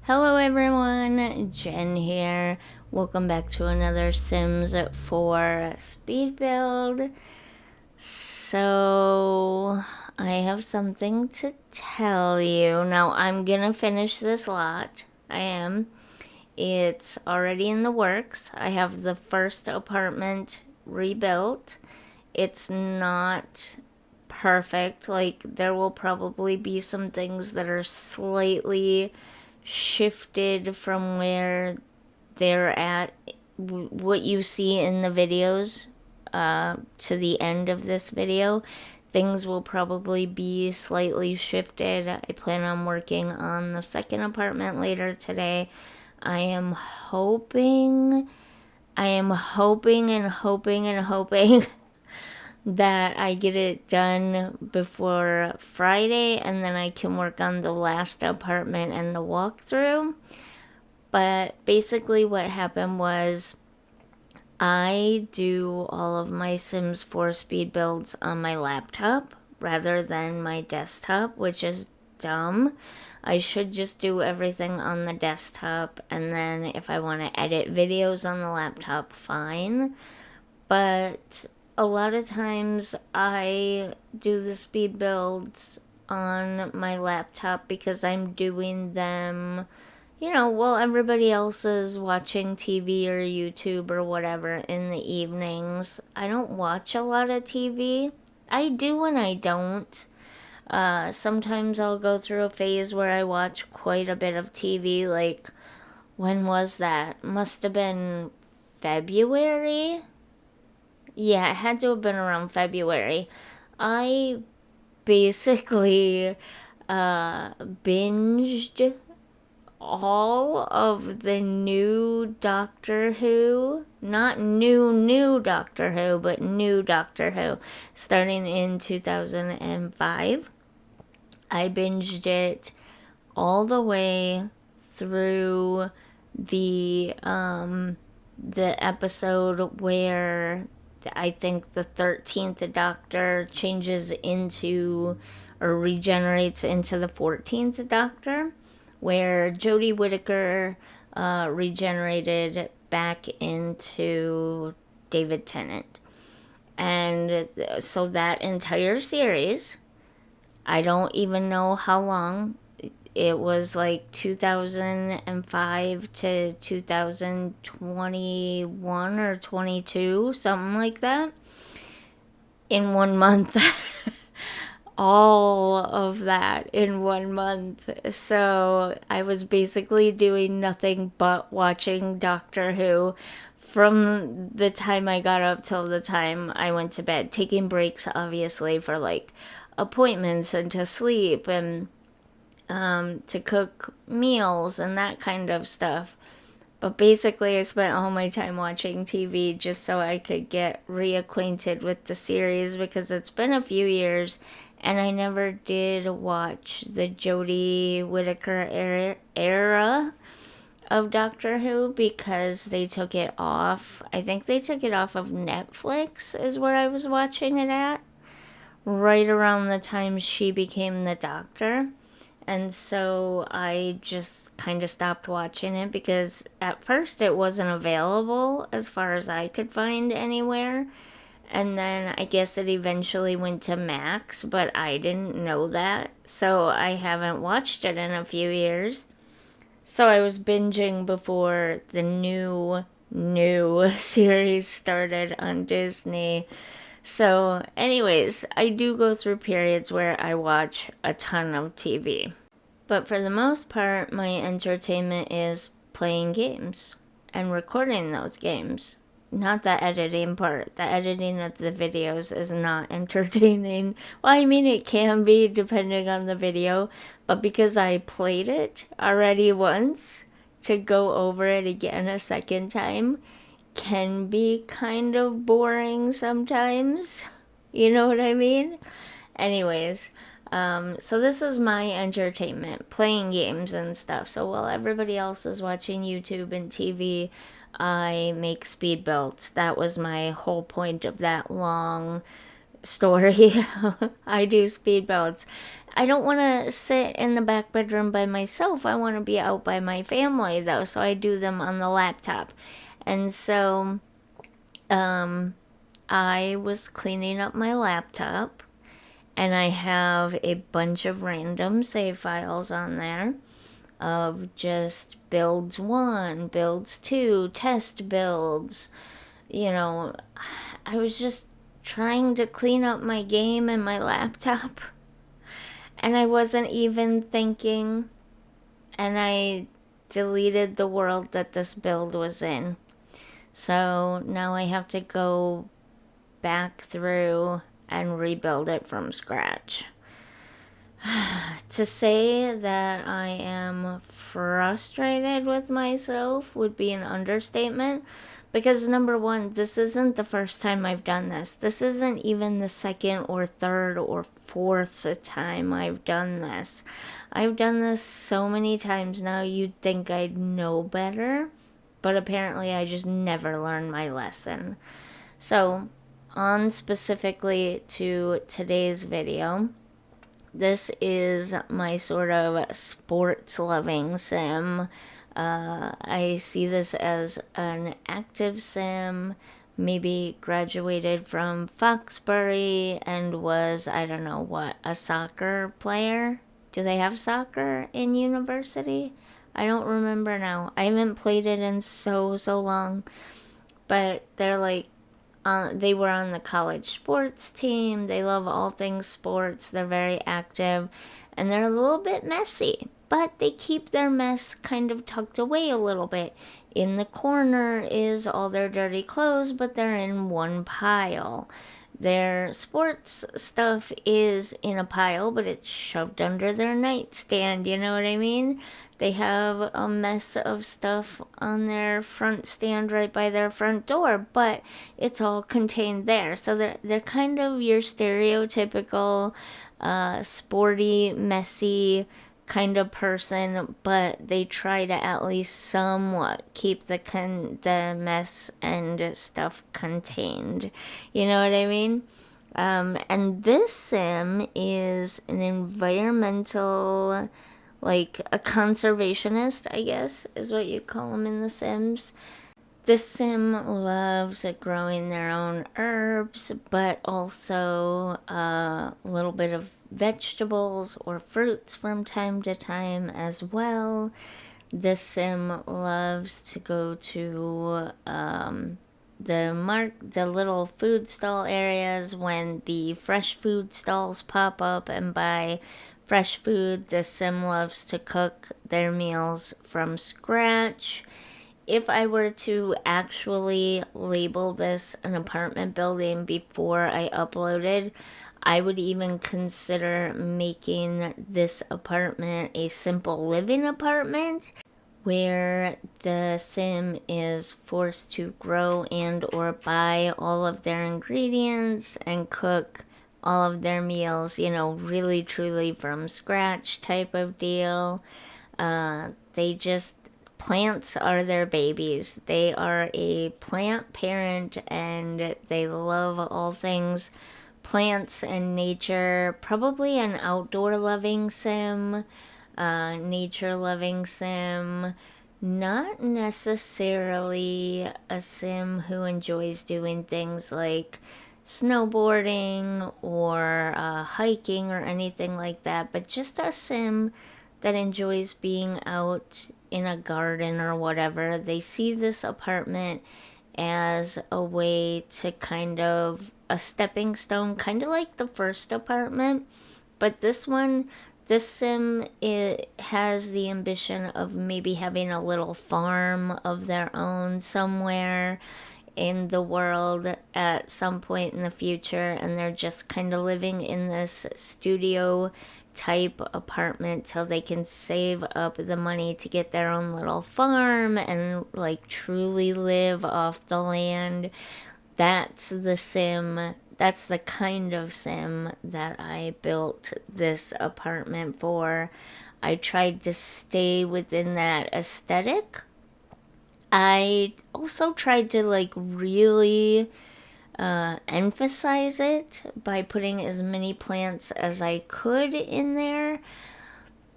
Hello everyone, Jen here. Welcome back to another Sims 4 speed build. So, I have something to tell you. Now, I'm gonna finish this lot. I am. It's already in the works. I have the first apartment rebuilt. It's not perfect. Like, there will probably be some things that are slightly shifted from where they're at, what you see in the videos, to the end of this video. Things will probably be slightly shifted. I plan on working on the second apartment later today. I am hoping and hoping that I get it done before Friday, and then I can work on the last apartment and the walkthrough. But basically what happened was I do all of my Sims 4 speed builds on my laptop rather than my desktop, which is dumb. I should just do everything on the desktop, and then if I want to edit videos on the laptop, fine. But a lot of times I do the speed builds on my laptop because I'm doing them, while everybody else is watching TV or YouTube or whatever in the evenings. I don't watch a lot of TV. I do and I don't. Sometimes I'll go through a phase where I watch quite a bit of TV. Like, when was that? Must have been February. Yeah, it had to have been around February. I basically binged all of the new Doctor Who. Not new Doctor Who, but new Doctor Who, starting in 2005. I binged it all the way through the episode where I think the 13th Doctor changes into or regenerates into the 14th Doctor, where Jodie Whittaker regenerated back into David Tennant. And so that entire series, I don't even know how long. It was like 2005 to 2021 or 22, something like that, in 1 month. All of that in 1 month. So I was basically doing nothing but watching Doctor Who from the time I got up till the time I went to bed, taking breaks obviously for like appointments and to sleep and to cook meals and that kind of stuff. But basically, I spent all my time watching TV just so I could get reacquainted with the series, because it's been a few years and I never did watch the Jodie Whittaker era of Doctor Who because they took it off. I think they took it off of Netflix, is where I was watching it at, right around the time she became the Doctor. And so I just kind of stopped watching it because at first it wasn't available as far as I could find anywhere. And then I guess it eventually went to Max, but I didn't know that. So I haven't watched it in a few years. So I was binging before the new series started on Disney. So, anyways, I do go through periods where I watch a ton of TV. But for the most part, my entertainment is playing games and recording those games. Not the editing part. The editing of the videos is not entertaining. Well, I mean, it can be depending on the video, but because I played it already once, to go over it again a second time can be kind of boring sometimes. You know what I mean? Anyways, so this is my entertainment, playing games and stuff. So while everybody else is watching YouTube and TV, I make speed builds. That was my whole point of that long story. I do speed builds. I don't want to sit in the back bedroom by myself. I want to be out by my family, though, so I do them on the laptop. And so I was cleaning up my laptop, and I have a bunch of random save files on there of just builds 1, builds 2, test builds. You know, I was just trying to clean up my game and my laptop, and I wasn't even thinking, and I deleted the world that this build was in. So now I have to go back through and rebuild it from scratch. To say that I am frustrated with myself would be an understatement, because number one, this isn't the first time I've done this. This isn't even the second or third or fourth time I've done this. I've done this so many times now, you'd think I'd know better, but apparently I just never learned my lesson. So, on specifically to today's video, this is my sort of sports loving sim. I see this as an active sim, maybe graduated from Foxbury and was, I don't know what, a soccer player? Do they have soccer in university? I don't remember now. I haven't played it in so long. But they're like, they were on the college sports team. They love all things sports. They're very active, and they're a little bit messy, but they keep their mess kind of tucked away a little bit. In the corner is all their dirty clothes, but they're in one pile. Their sports stuff is in a pile, but it's shoved under their nightstand, you know what I mean? They have a mess of stuff on their front stand right by their front door, but it's all contained there. So they're kind of your stereotypical sporty, messy kind of person, but they try to at least somewhat keep the mess and stuff contained. You know what I mean? And this sim is an environmental, like a conservationist, I guess, is what you call them in the Sims. This sim loves growing their own herbs, but also a little bit of vegetables or fruits from time to time as well. This sim loves to go to the little food stall areas when the fresh food stalls pop up and buy fresh food. The sim loves to cook their meals from scratch. If I were to actually label this an apartment building before I uploaded, I would even consider making this apartment a simple living apartment where the sim is forced to grow and or buy all of their ingredients and cook all of their meals, you know, really truly from scratch type of deal. They just, plants are their babies. They are a plant parent and they love all things plants and nature. Probably an outdoor loving sim, nature loving sim. Not necessarily a sim who enjoys doing things like snowboarding or hiking or anything like that, but just a sim that enjoys being out in a garden or whatever. They see this apartment as a way to kind of a stepping stone, kind of like the first apartment, but this sim, it has the ambition of maybe having a little farm of their own somewhere in the world at some point in the future, and they're just kind of living in this studio type apartment till they can save up the money to get their own little farm and like truly live off the land. That's the sim. That's the kind of sim that I built this apartment for. I tried to stay within that aesthetic. I also tried to like really emphasize it by putting as many plants as I could in there,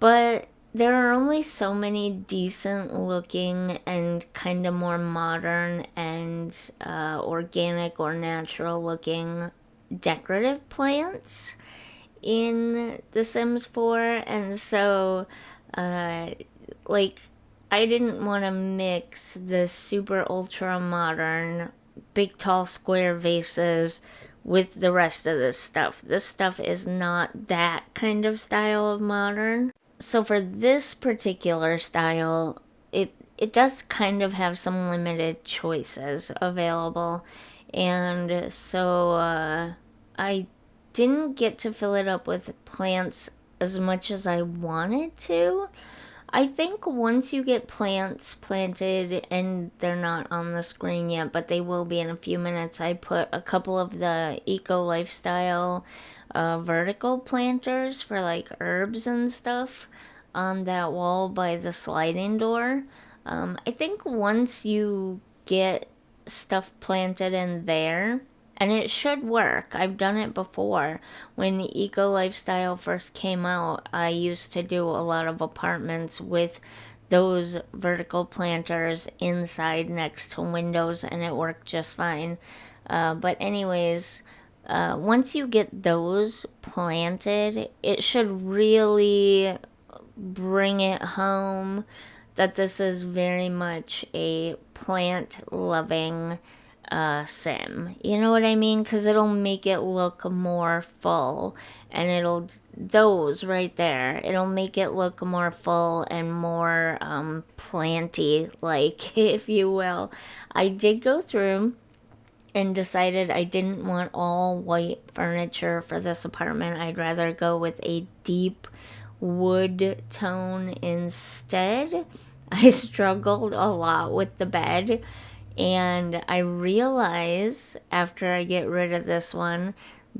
but there are only so many decent looking and kind of more modern and organic or natural looking decorative plants in The Sims 4, and so, uh, like, I didn't want to mix the super ultra modern, big tall square vases with the rest of this stuff. This stuff is not that kind of style of modern. So for this particular style, it does kind of have some limited choices available, and so I didn't get to fill it up with plants as much as I wanted to. I think once you get plants planted, and they're not on the screen yet, but they will be in a few minutes, I put a couple of the eco lifestyle vertical planters for like herbs and stuff on that wall by the sliding door. I think once you get stuff planted in there, and it should work. I've done it before. When Eco Lifestyle first came out, I used to do a lot of apartments with those vertical planters inside next to windows, and it worked just fine. But anyways, once you get those planted, it should really bring it home that this is very much a plant loving sim. You know what I mean? Because it'll make it look more full, and those right there, it'll make it look more full and more planty, like, if you will. I did go through and decided I didn't want all white furniture for this apartment. I'd rather go with a deep wood tone instead. I struggled a lot with the bed, and I realize after I get rid of this one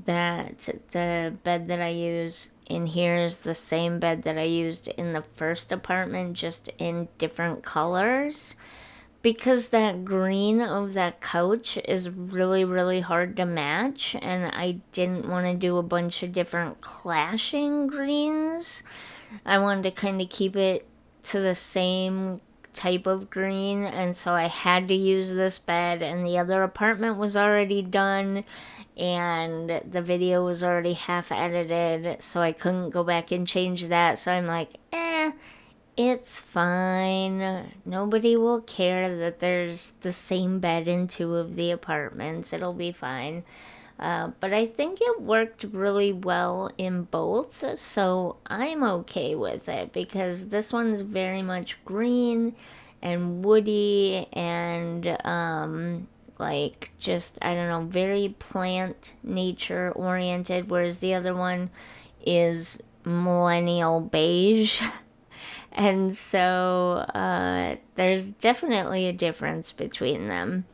that the bed that I use in here is the same bed that I used in the first apartment, just in different colors. Because that green of that couch is really, really hard to match, and I didn't want to do a bunch of different clashing greens. I wanted to kind of keep it to the same type of green, and so I had to use this bed, and the other apartment was already done, and the video was already half edited, so I couldn't go back and change that. So I'm like, it's fine. Nobody will care that there's the same bed in two of the apartments. It'll be fine. But I think it worked really well in both, so I'm okay with it because this one's very much green and woody and like, just, I don't know, very plant nature oriented, whereas the other one is millennial beige. And so there's definitely a difference between them.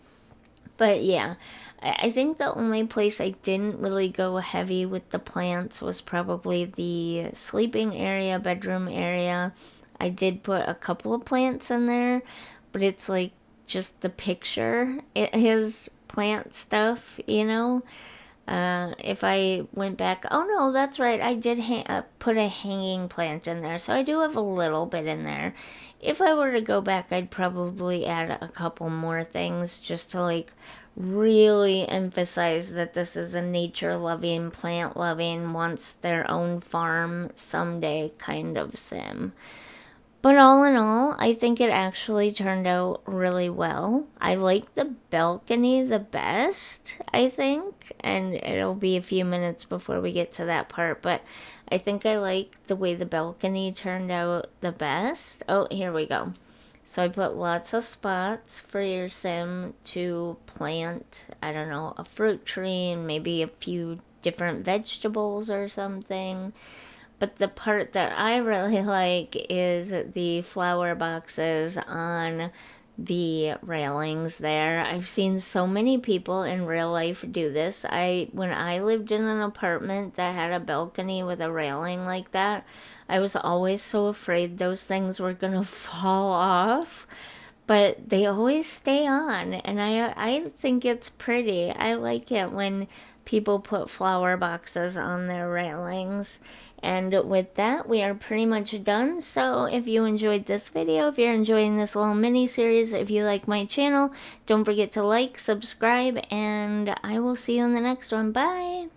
But yeah, I think the only place I didn't really go heavy with the plants was probably the sleeping area, bedroom area. I did put a couple of plants in there, but it's like just the picture, his plant stuff, you know? If I went back, oh no, that's right, I did put a hanging plant in there, so I do have a little bit in there. If I were to go back, I'd probably add a couple more things just to like really emphasize that this is a nature loving, plant loving, wants their own farm someday kind of sim. But all in all, I think it actually turned out really well. I like the balcony the best, I think, and it'll be a few minutes before we get to that part, but I think I like the way the balcony turned out the best. Oh, here we go. So I put lots of spots for your sim to plant, I don't know, a fruit tree and maybe a few different vegetables or something. But the part that I really like is the flower boxes on the railings there. I've seen so many people in real life do this. When I lived in an apartment that had a balcony with a railing like that, I was always so afraid those things were gonna fall off but they always stay on, and I think it's pretty. I like it when people put flower boxes on their railings. And with that, we are pretty much done. So if you enjoyed this video, if you're enjoying this little mini series, if you like my channel, don't forget to like, subscribe, and I will see you in the next one. Bye!